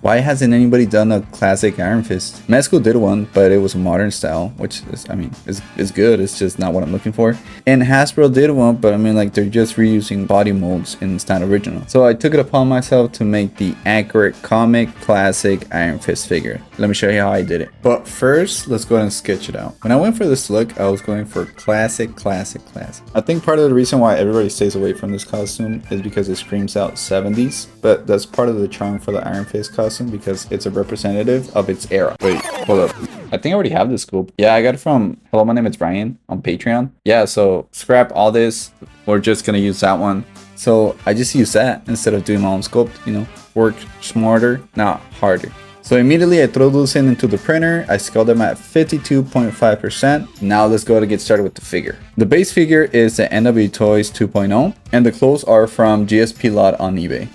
Why hasn't anybody done a classic Iron Fist? Mezco did one, but it was a modern style, which is, I mean, is good. It's just not what I'm looking for. And Hasbro did one, but I mean, like, they're just reusing body molds and it's not original. So I took it upon myself to make the accurate comic classic Iron Fist figure. Let me show you how I did it. But first, let's go ahead and sketch it out. When I went for this look, I was going for classic. I think part of the reason why everybody stays away from this costume is because it screams out 70s, but that's part of the charm for the Iron Fist costume because it's a representative of its era. Wait, hold up. I think I already have this scoop. Yeah, I got it from Hello, my name is Brian on Patreon. Yeah, so scrap all this. We're just gonna use that one. So I just use that instead of doing my own sculpt, you know, work smarter, not harder. So immediately I throw those into the printer. I scale them at 52.5%. Now let's go to get started with the figure. The base figure is the NW Toys 2.0 and the clothes are from GSP Lot on eBay.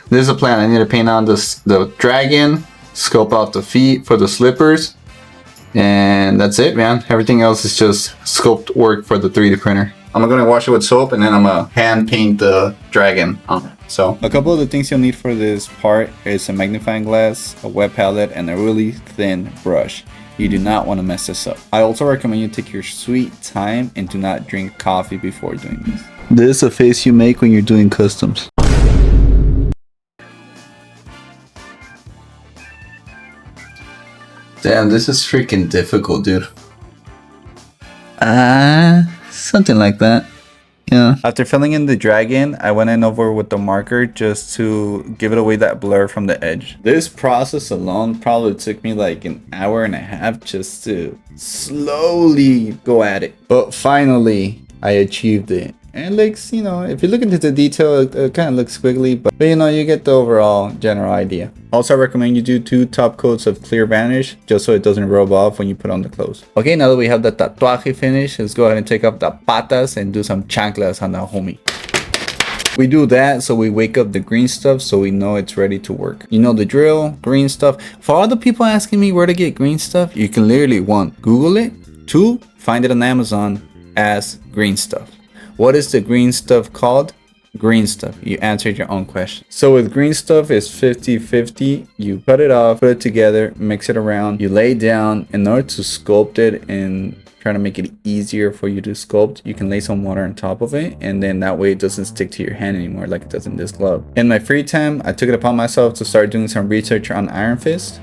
This is a plan. I need to paint on the dragon, sculpt out the feet for the slippers, and that's it, man. Everything else is just sculpt work for the 3D printer. I'm gonna wash it with soap and then I'm gonna hand paint the dragon on it. So a couple of the things you'll need for this part is a magnifying glass, a wet palette, and a really thin brush. You do not want to mess this up. I also recommend you take your sweet time and do not drink coffee before doing this. This is a face you make when you're doing customs. Damn, this is freaking difficult, dude. Something like that. Yeah. After filling in the dragon, I went in over with the marker just to give it away that blur from the edge. This process alone probably took me like an hour and a half just to slowly go at it. But finally, I achieved it. And it looks, you know, if you look into the detail, it kind of looks squiggly, but you know, you get the overall general idea. Also, I recommend you do 2 top coats of clear vanish just so it doesn't rub off when you put on the clothes. Okay, now that we have the tatuaje finished, let's go ahead and take off the patas and do some chanclas on the homie. We do that so we wake up the green stuff so we know it's ready to work. You know the drill, green stuff. For all the people asking me where to get green stuff, you can literally 1, Google it, 2, find it on Amazon as green stuff. What is the green stuff called? Green stuff. You answered your own question. So with green stuff, it's 50-50. You cut it off, put it together, mix it around. You lay down. In order to sculpt it and try to make it easier for you to sculpt, you can lay some water on top of it, and then that way it doesn't stick to your hand anymore like it does in this glove. In my free time, I took it upon myself to start doing some research on Iron Fist.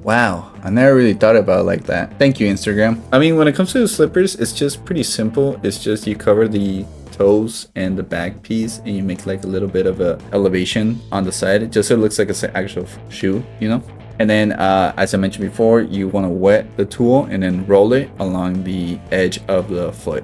Wow, I never really thought about it like that. Thank you, Instagram. I mean, when it comes to the slippers, it's just pretty simple. It's just you cover the toes and the back piece and you make like a little bit of a elevation on the side just so it looks like it's an actual shoe, you know? And then as I mentioned before, you want to wet the tool and then roll it along the edge of the foot.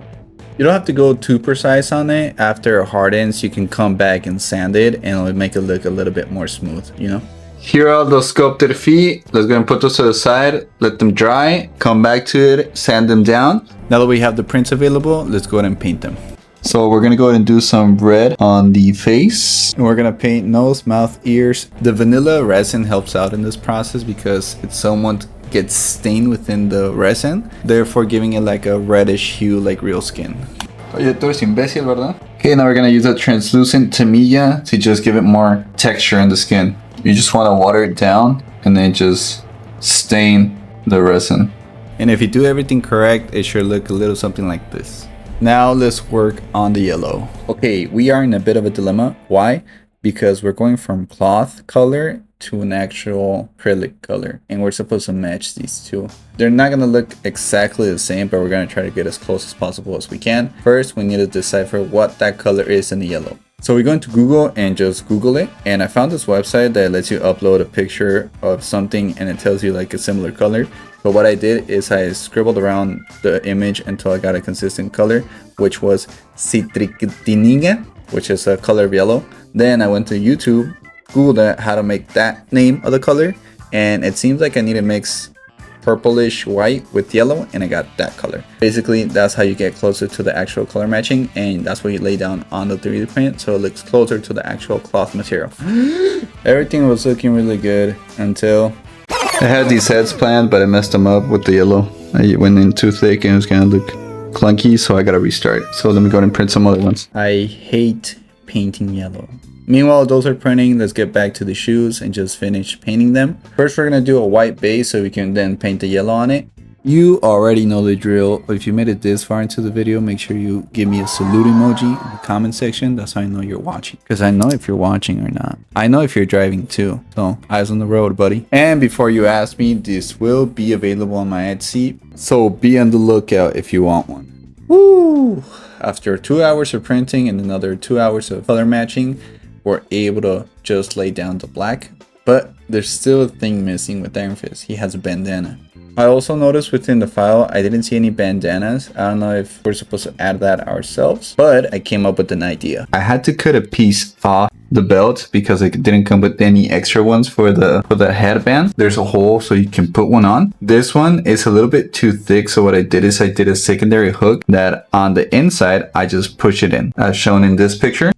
You don't have to go too precise on it. After it hardens, you can come back and sand it and it'll make it look a little bit more smooth, you know? Here are the sculpted feet. Let's go and put those to the side, let them dry, come back to it, sand them down. Now that we have the prints available, let's go ahead and paint them. So we're gonna go ahead and do some red on the face. And we're gonna paint nose, mouth, ears. The vanilla resin helps out in this process because it somewhat gets stained within the resin, therefore giving it like a reddish hue like real skin. Oye, tú eres imbécil, ¿verdad? Okay, now we're gonna use a translucent tamilla to just give it more texture in the skin. You just want to water it down and then just stain the resin. And if you do everything correct, it should look a little something like this. Now let's work on the yellow. Okay, we are in a bit of a dilemma. Why? Because we're going from cloth color to an actual acrylic color, and we're supposed to match these two. They're not going to look exactly the same, but we're going to try to get as close as possible as we can. First, we need to decipher what that color is in the yellow. So we're going to Google and just Google it, and I found this website that lets you upload a picture of something and it tells you like a similar color. But what I did is I scribbled around the image until I got a consistent color, which was citrictiniga, which is a color of yellow. Then I went to YouTube, Googled that, how to make that name of the color, and it seems like I need to mix purplish white with yellow, and I got that color. Basically, that's how you get closer to the actual color matching, and that's what you lay down on the 3D print so it looks closer to the actual cloth material. Everything was looking really good until I had these heads planned, but I messed them up with the yellow. I went in too thick and it was gonna look clunky, so I gotta restart. So let me go ahead and print some other ones. I hate painting yellow. Meanwhile, those are printing. Let's get back to the shoes and just finish painting them. First, we're gonna do a white base so we can then paint the yellow on it. You already know the drill. If you made it this far into the video, make sure you give me a salute emoji in the comment section. That's how I know you're watching. Because I know if you're watching or not. I know if you're driving too. So, eyes on the road, buddy. And before you ask me, this will be available on my Etsy. So, be on the lookout if you want one. Woo! After 2 hours of printing and another 2 hours of color matching, we're able to just lay down the black. But there's still a thing missing with Iron Fist. He has a bandana. I also noticed within the file, I didn't see any bandanas. I don't know if we're supposed to add that ourselves, but I came up with an idea. I had to cut a piece off the belt because it didn't come with any extra ones for the headband. There's a hole so you can put one on. This one is a little bit too thick, so what I did is I did a secondary hook that on the inside, I just push it in, as shown in this picture.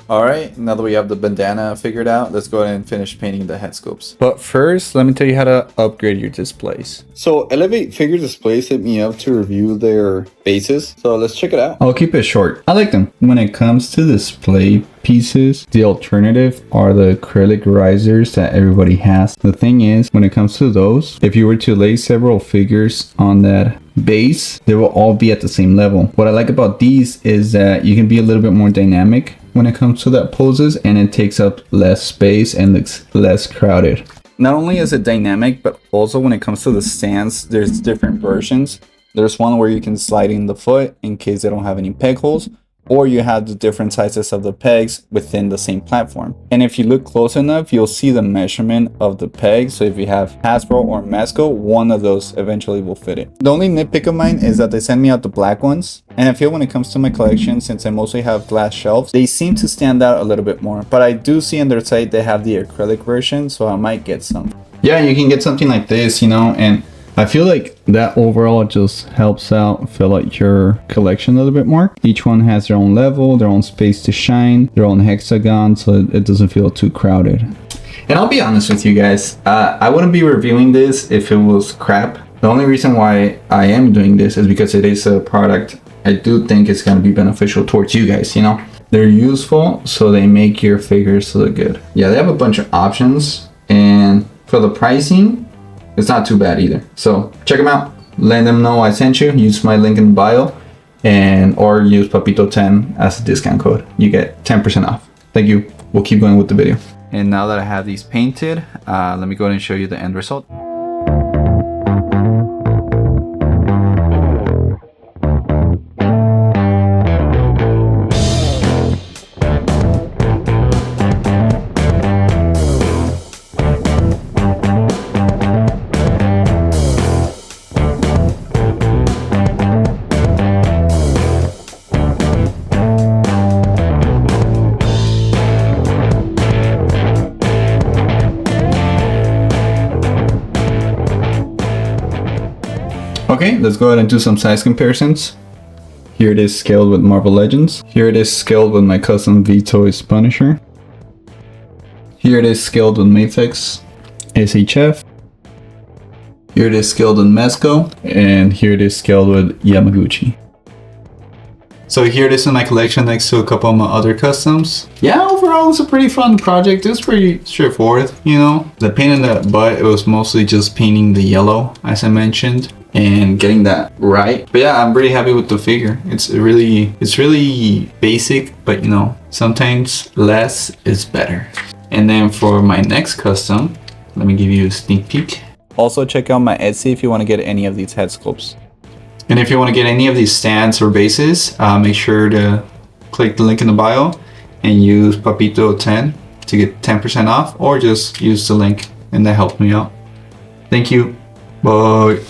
Alright, now that we have the bandana figured out, let's go ahead and finish painting the head sculpts. But first, let me tell you how to upgrade your displays. So Elevate Figure Displays hit me up to review their bases, so let's check it out. I'll keep it short. I like them. When it comes to display pieces, the alternative are the acrylic risers that everybody has. The thing is, when it comes to those, if you were to lay several figures on that base, they will all be at the same level. What I like about these is that you can be a little bit more dynamic when it comes to that poses, and it takes up less space and looks less crowded. Not only is it dynamic, but also when it comes to the stands, there's different versions. There's one where you can slide in the foot in case they don't have any peg holes, or you have the different sizes of the pegs within the same platform. And if you look close enough, you'll see the measurement of the pegs. So if you have Hasbro or Mezco, one of those eventually will fit it. The only nitpick of mine is that they send me out the black ones. And I feel when it comes to my collection, since I mostly have glass shelves, they seem to stand out a little bit more. But I do see on their site they have the acrylic version, so I might get some. Yeah, you can get something like this, you know, and I feel like that overall just helps out fill out your collection a little bit more. Each one has their own level, their own space to shine, their own hexagon, so it doesn't feel too crowded. And I'll be honest with you guys, I wouldn't be reviewing this if it was crap. The only reason why I am doing this is because it is a product I do think it's going to be beneficial towards you guys, you know. They're useful, so they make your figures look good. Yeah, they have a bunch of options, and for the pricing, it's not too bad either. So check them out. Let them know I sent you. Use my link in the bio, or use Papito10 as a discount code. You get 10% off. Thank you. We'll keep going with the video. And now that I have these painted, let me go ahead and show you the end result. Okay, let's go ahead and do some size comparisons. Here it is scaled with Marvel Legends. Here it is scaled with my custom V-Toys Punisher. Here it is scaled with Mafex SHF. Here it is scaled with Mezco. And here it is scaled with Yamaguchi. So here it is in my collection next to a couple of my other customs. Yeah, overall it's a pretty fun project. It's pretty straightforward, you know. The paint in the butt, it was mostly just painting the yellow, as I mentioned, and getting that right. But yeah, I'm pretty happy with the figure. It's really basic, but you know, sometimes less is better. And then for my next custom, let me give you a sneak peek. Also check out my Etsy if you want to get any of these head sculpts. And if you want to get any of these stands or bases, make sure to click the link in the bio and use Papito10 to get 10% off, or just use the link and that helps me out. Thank you. Bye.